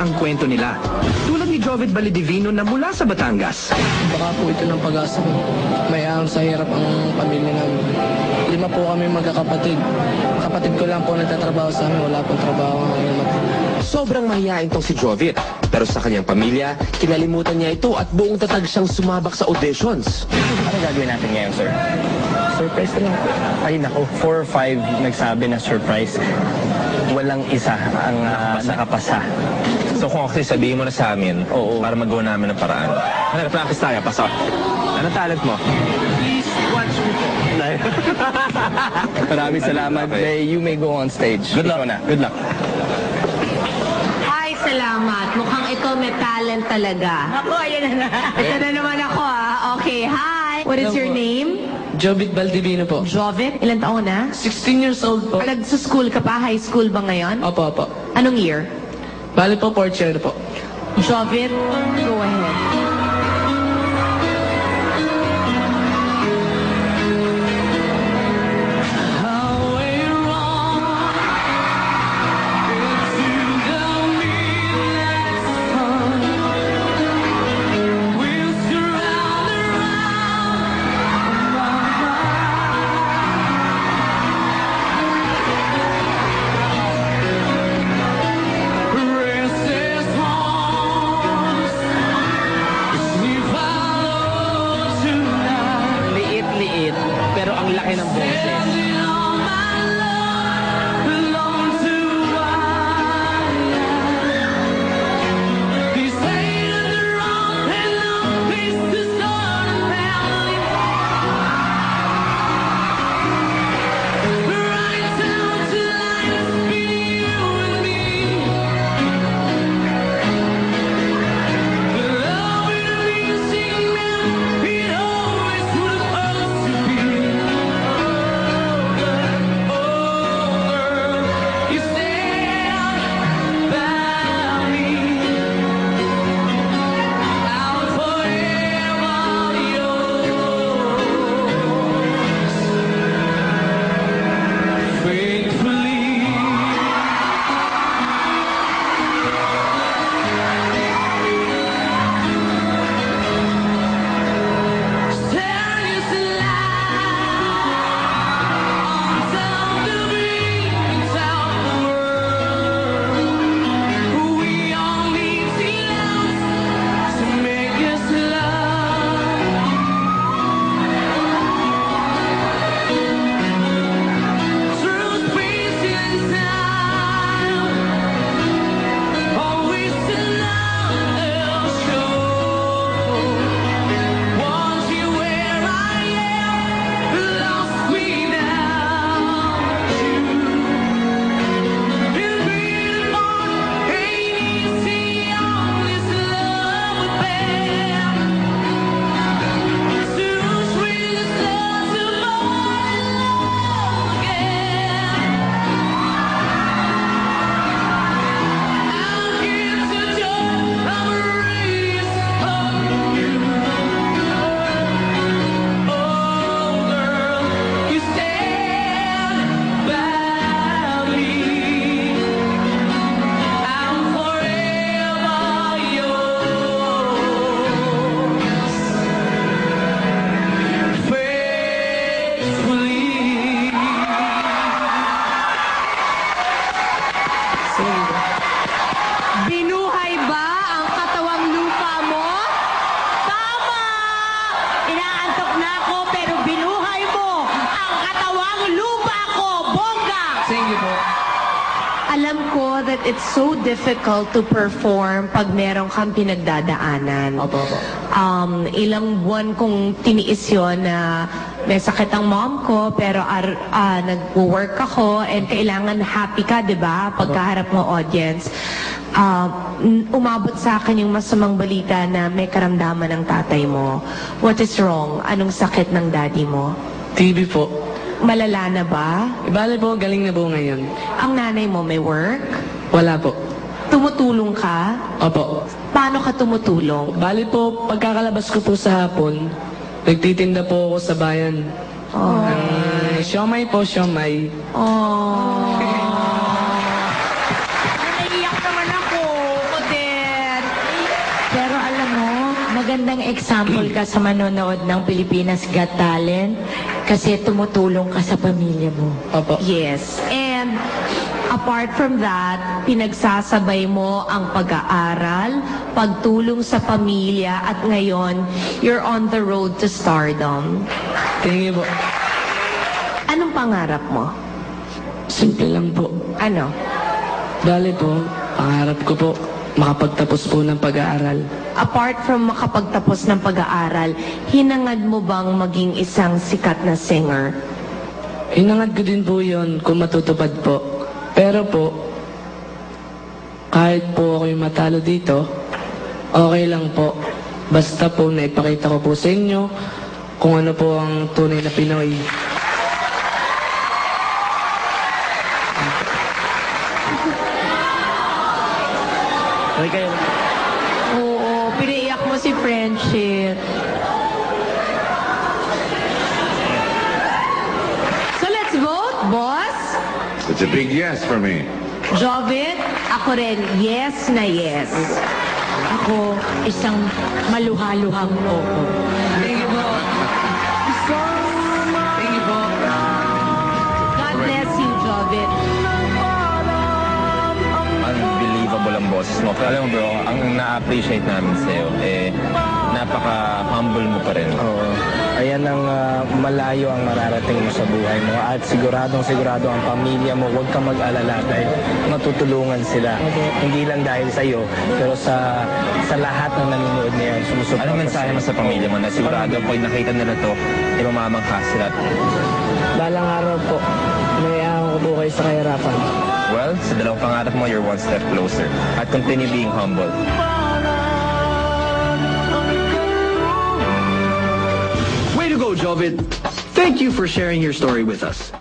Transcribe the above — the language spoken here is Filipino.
ang kwento nila. Tulad ni Jovet Balidivino na mula sa Batangas. Baka po ito ng pag-asa ko. Mayroon sa hirap ang pamilya namin. 5 po kami magkakapatid. Kapatid ko lang po nagtatrabaho sa amin. Wala pong trabaho ngayon. Sobrang mahihain tong si Jovet. Pero sa kanyang pamilya, kinalimutan niya ito at buong tatag siyang sumabak sa auditions. Ano gagawin natin ngayon, sir? Surprise na lang. Ay, naku. 4 or 5 nagsabi na surprise. Walang isa ang nakapasa. So kung actually sabihin mo na sa amin, para magawa namin ng paraan. Practice tayo, pasok. Anong talent mo? Please watch me po. Maraming salamat. Okay. You may go on stage. Good luck. Good luck. Ay, salamat. Mukhang ito may talent talaga. Ako, ayan na. Ito na naman ako, ah. Okay, hi. What is your name? Jovit Baldivino po. Jovet? Ilan taon na? 16 years old po. Nagsuschool ka pa? High school ba ngayon? Opo, opo. Anong year? Bali po, 4th year po. Jovet, go ahead. Liit-liit, pero ang laki ng boses. Binuhay ba ang katawang lupa mo? Tama! Inaantok na ako, pero binuhay mo ang katawang lupa ko, bongga! Thank you po. Alam ko that it's so difficult to perform pag meron kang pinagdadaanan. Opo, opo. Ilang buwan kong tiniis yun na may sakit ang mom ko, pero nag-work ako and kailangan happy ka, di ba? Pagkaharap mo audience. Umabot sa akin yung masamang balita na may karamdaman ng tatay mo. What is wrong? Anong sakit ng daddy mo? TV po. Malala na ba? Bali po, galing na po ngayon. Ang nanay mo may work? Wala po. Tumutulong ka? Opo. Paano ka tumutulong? Bali po, pagkakalabas ko po sa hapon, nagtitinda po ako sa bayan. Oh. Siomay po, siomay. Oh. Naiiyak naman ako, kundi. magandang example ka sa manonood ng Pilipinas Got Talent kasi tumutulong ka sa pamilya mo. Opo. Yes. And apart from that, pinagsasabay mo ang pag-aaral, pagtulong sa pamilya, at ngayon, you're on the road to stardom. Thank you po. Anong pangarap mo? Simple lang po. Ano? Dali po, pangarap ko po, makapagtapos po ng pag-aaral. Apart from makapagtapos ng pag-aaral, hinangad mo bang maging isang sikat na singer? Hinangad ko din po yun kung matutupad po. Pero po, kahit po ako yung matalo dito, okay lang po. Basta po naipakita ko po sa inyo kung ano po ang tunay na Pinoy. Okay kayo. Oo, pinaiyak mo si Friendship. So let's vote, boss. It's a big yes for me. Jovit, ako rin, yes na yes. Ako, isang maluhaluhang oo. Thank you po. Thank you po. God bless you, Jovit. Unbelievable ang boses mo. Pero alam mo bro, ang na-appreciate namin sa'yo, napaka-humble mo pa rin. Oo. Ayan ang malayo ang mararating mo sa buhay mo. At sigurado ang pamilya mo, huwag kang mag-alala dahil matutulungan sila. Hindi lang dahil sa iyo, pero sa lahat ng nanonood ngayon. Sumusuporta Anong mensahe mo sa pamilya mo na sigurado pag nakita nila to, mamamangha sila? Balang araw po, may ko po kayo sa kahirapan. Well, sa dalawang pangarap mo, you're one step closer. At continue being humble. Way to go, Jovid. Thank you for sharing your story with us.